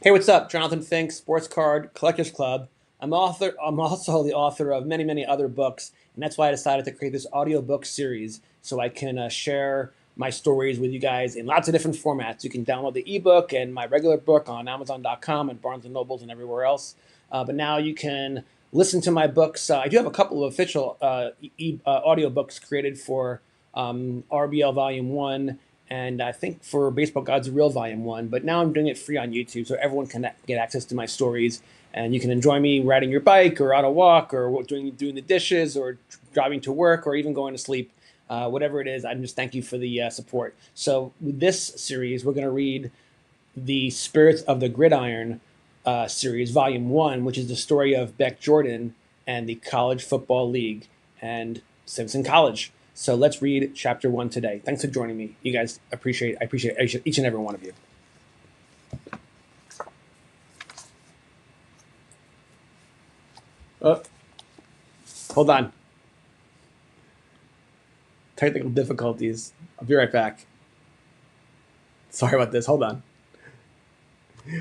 Hey, what's up? Jonathan Fink, Sports Card Collectors Club. I'm also the author of many, many other books, and that's why I decided to create this audiobook series so I can share my stories with you guys in lots of different formats. You can download the ebook and my regular book on Amazon.com and Barnes and Nobles and everywhere else. But now you can listen to my books. I do have a couple of official audiobooks created for RBL Volume 1 and I think for Baseball Gods Real Volume 1, but now I'm doing it free on YouTube so everyone can get access to my stories, and you can enjoy me riding your bike or on a walk or doing the dishes or driving to work or even going to sleep, whatever it is. I just thank you for the support. So with this series, we're going to read the Spirits of the Gridiron series, Volume 1, which is the story of Beck Jordan and the College Football League and Simpson College. So let's read chapter 1 today. Thanks for joining me. You guys I appreciate each and every one of you. Oh, hold on. Technical difficulties. I'll be right back. Sorry about this. Hold on.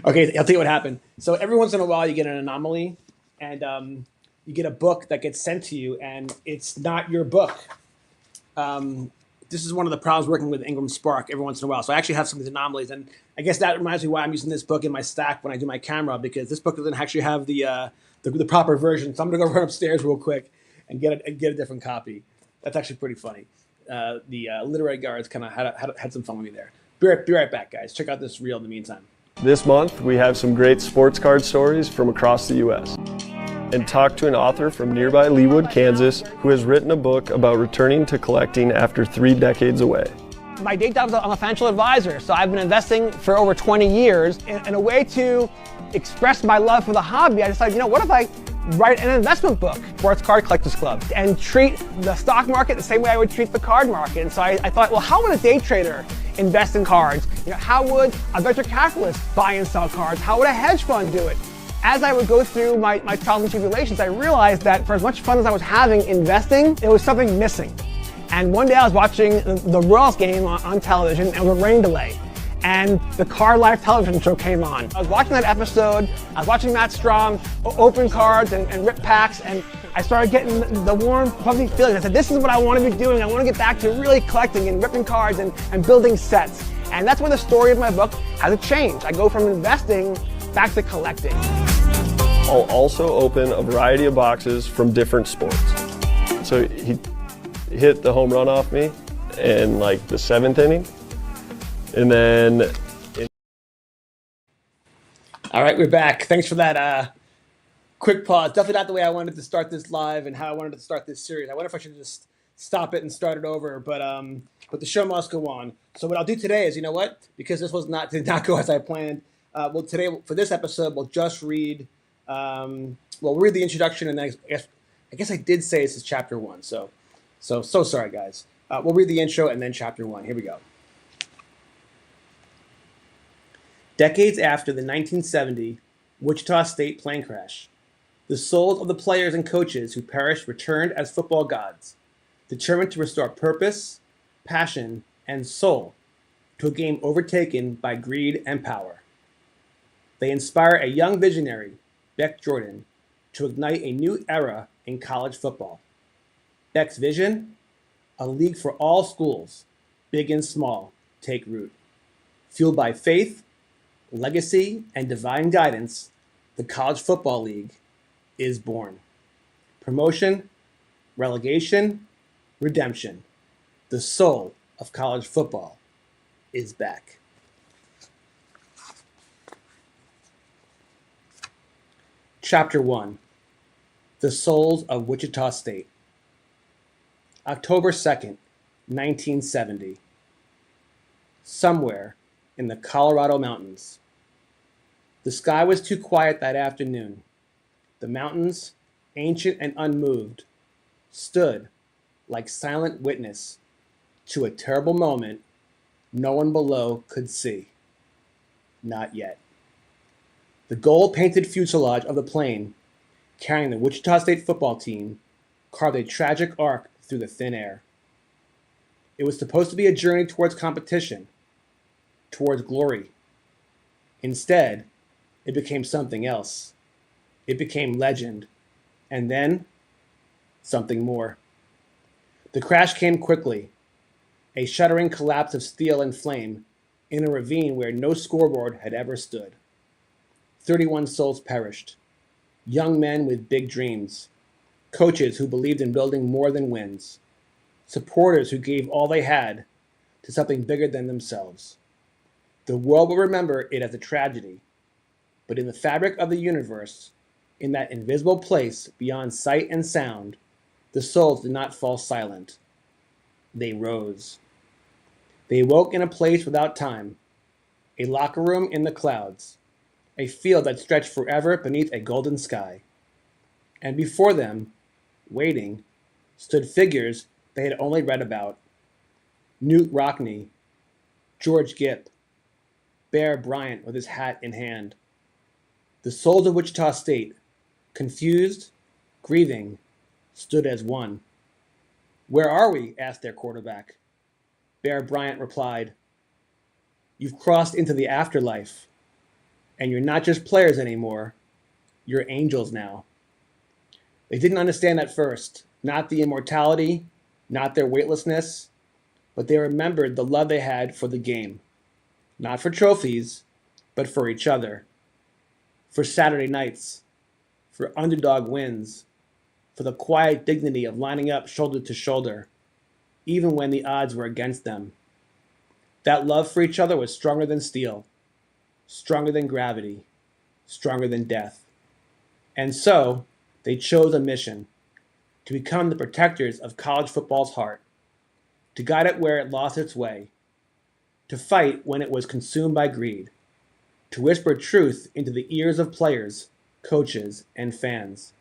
Okay, I'll tell you what happened. So every once in a while you get an anomaly, and you get a book that gets sent to you, and it's not your book. This is one of the problems working with Ingram Spark every once in a while. So I actually have some of these anomalies, and I guess that reminds me why I'm using this book in my stack when I do my camera, because this book doesn't actually have the proper version. So I'm gonna go run upstairs real quick and get a different copy. That's actually pretty funny. The literary guards kind of had some fun with me there. Be right back, guys. Check out this reel in the meantime. This month, we have some great sports card stories from across the U.S. and talk to an author from nearby Leawood, Kansas, who has written a book about returning to collecting after 3 decades away. My day job is I'm a financial advisor, so I've been investing for over 20 years. In a way to express my love for the hobby, I decided, what if I write an investment book, Sports Card Collectors Club, and treat the stock market the same way I would treat the card market. And so I thought, well, how would a day trader invest in cards? How would a venture capitalist buy and sell cards? How would a hedge fund do it? As I would go through my trials and tribulations, I realized that for as much fun as I was having investing, there was something missing. And one day I was watching the Royals game on television, and it was a rain delay. And the Card Life television show came on. I was watching that episode, I was watching Matt Strom open cards and rip packs, and I started getting the warm, fuzzy feeling. I said, this is what I want to be doing. I want to get back to really collecting and ripping cards and building sets. And that's when the story of my book has a change. I go from investing back to collecting. I'll also open a variety of boxes from different sports. So he hit the home run off me in the 7th inning. And then... All right, we're back. Thanks for that quick pause. Definitely not the way I wanted to start this live and how I wanted to start this series. I wonder if I should just stop it and start it over, but the show must go on. So what I'll do today is, because this did not go as I planned, today for this episode, we'll just read... we'll read the introduction, and then I guess I did say this is chapter 1. So sorry, guys. We'll read the intro and then chapter 1. Here we go. Decades after the 1970 Wichita State plane crash, the souls of the players and coaches who perished returned as football gods, determined to restore purpose, passion, and soul to a game overtaken by greed and power. They inspire a young visionary, Beck Jordan, to ignite a new era in college football. Beck's vision? A league for all schools, big and small, take root. Fueled by faith, legacy, and divine guidance, the College Football League is born. Promotion, relegation, redemption. The soul of college football is back. Chapter 1. The Souls of Wichita State. October 2nd, 1970. Somewhere in the Colorado mountains. The sky was too quiet that afternoon. The mountains, ancient and unmoved, stood like silent witness to a terrible moment no one below could see. Not yet. The gold-painted fuselage of the plane, carrying the Wichita State football team, carved a tragic arc through the thin air. It was supposed to be a journey towards competition, towards glory. Instead, It became something else. It became legend. And then, something more. The crash came quickly, a shuddering collapse of steel and flame in a ravine where no scoreboard had ever stood. 31 souls perished. Young men with big dreams. Coaches who believed in building more than wins. Supporters who gave all they had to something bigger than themselves. The world will remember it as a tragedy, but in the fabric of the universe, in that invisible place beyond sight and sound, the souls did not fall silent. They rose. They woke in a place without time, a locker room in the clouds, a field that stretched forever beneath a golden sky. And before them, waiting, stood figures they had only read about. Newt Rockne, George Gipp, Bear Bryant with his hat in hand. The souls of Wichita State, confused, grieving, stood as one. "Where are we?" asked their quarterback. Bear Bryant replied, "You've crossed into the afterlife, and you're not just players anymore, you're angels now." They didn't understand at first, not the immortality, not their weightlessness, but they remembered the love they had for the game. Not for trophies, but for each other. For Saturday nights, for underdog wins, for the quiet dignity of lining up shoulder to shoulder, even when the odds were against them. That love for each other was stronger than steel, stronger than gravity, stronger than death. And so, they chose a mission, to become the protectors of college football's heart, to guide it where it lost its way, to fight when it was consumed by greed, to whisper truth into the ears of players, coaches, and fans,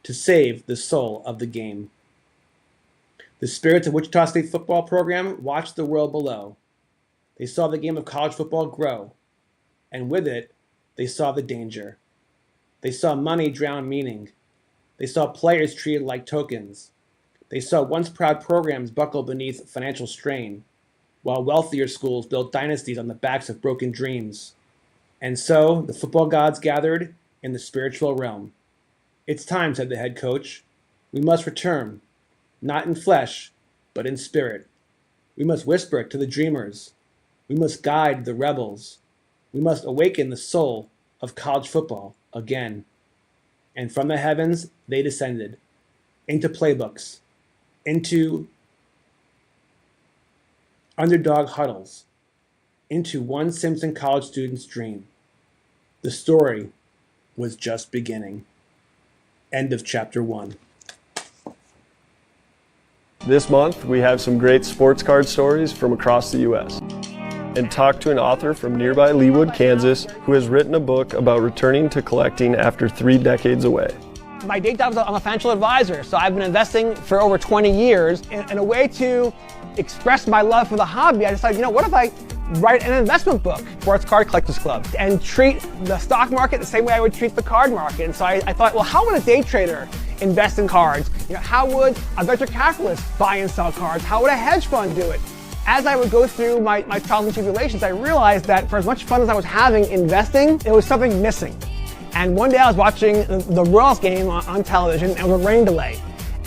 to save the soul of the game. The spirits of Wichita State football program watched the world below. They saw the game of college football grow, and with it, they saw the danger. They saw money drown meaning. They saw players treated like tokens. They saw once proud programs buckle beneath financial strain, while wealthier schools built dynasties on the backs of broken dreams. And so, the football gods gathered in the spiritual realm. "It's time," said the head coach. "We must return, not in flesh, but in spirit. We must whisper to the dreamers. We must guide the rebels. We must awaken the soul of college football again." And from the heavens they descended, into playbooks, into underdog huddles, into one Simpson College student's dream. The story was just beginning. End of chapter 1. This month, we have some great sports card stories from across the U.S. and talk to an author from nearby Leawood, Kansas, who has written a book about returning to collecting after 3 decades away. My day job is I'm a financial advisor, so I've been investing for over 20 years. In a way to express my love for the hobby, I decided, what if I write an investment book, Sports Card Collectors Club, and treat the stock market the same way I would treat the card market. And so I thought, well, how would a day trader invest in cards? How would a venture capitalist buy and sell cards? How would a hedge fund do it? As I would go through my trials and tribulations, I realized that for as much fun as I was having investing, there was something missing. And one day I was watching the Royals game on television, and it was a rain delay.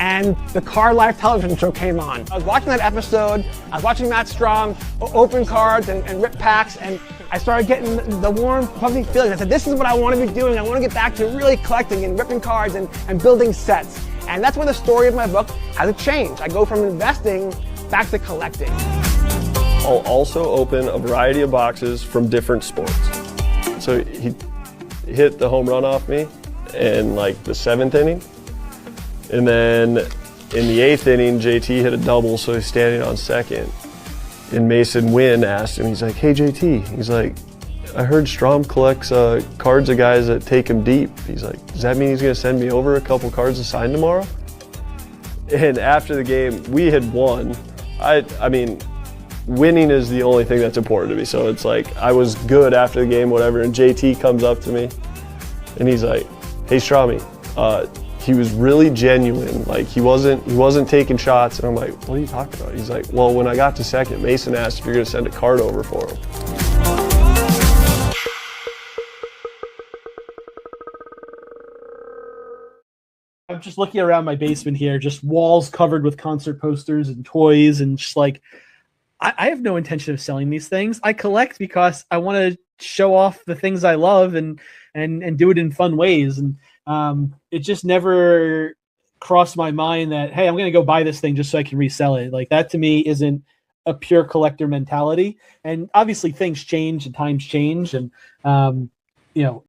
And the Car Life television show came on. I was watching that episode, I was watching Matt Strom open cards and rip packs, and I started getting the warm, fuzzy feeling. I said, this is what I want to be doing. I want to get back to really collecting and ripping cards and building sets. And that's where the story of my book has a change. I go from investing back to collecting. I'll also open a variety of boxes from different sports. So he hit the home run off me in like the 7th inning. And then in the 8th inning, JT hit a double, so he's standing on second. And Mason Wynn asked him, he's like, "Hey JT," he's like, "I heard Strom collects cards of guys that take him deep." He's like, "Does that mean he's gonna send me over a couple cards to sign tomorrow?" And after the game, we had won. I mean, winning is the only thing that's important to me. So it's like, I was good after the game, whatever, and JT comes up to me and he's like, "Hey Stromy," he was really genuine. Like he wasn't taking shots. And I'm like, "What are you talking about?" He's like, "Well, when I got to second, Mason asked if you're gonna send a card over for him." just looking around my basement here, just walls covered with concert posters and toys, and just like, I have no intention of selling these things. I collect because I want to show off the things I love and do it in fun ways. And it just never crossed my mind that, hey, I'm going to go buy this thing just so I can resell it. Like, that to me isn't a pure collector mentality. And obviously things change and times change. And,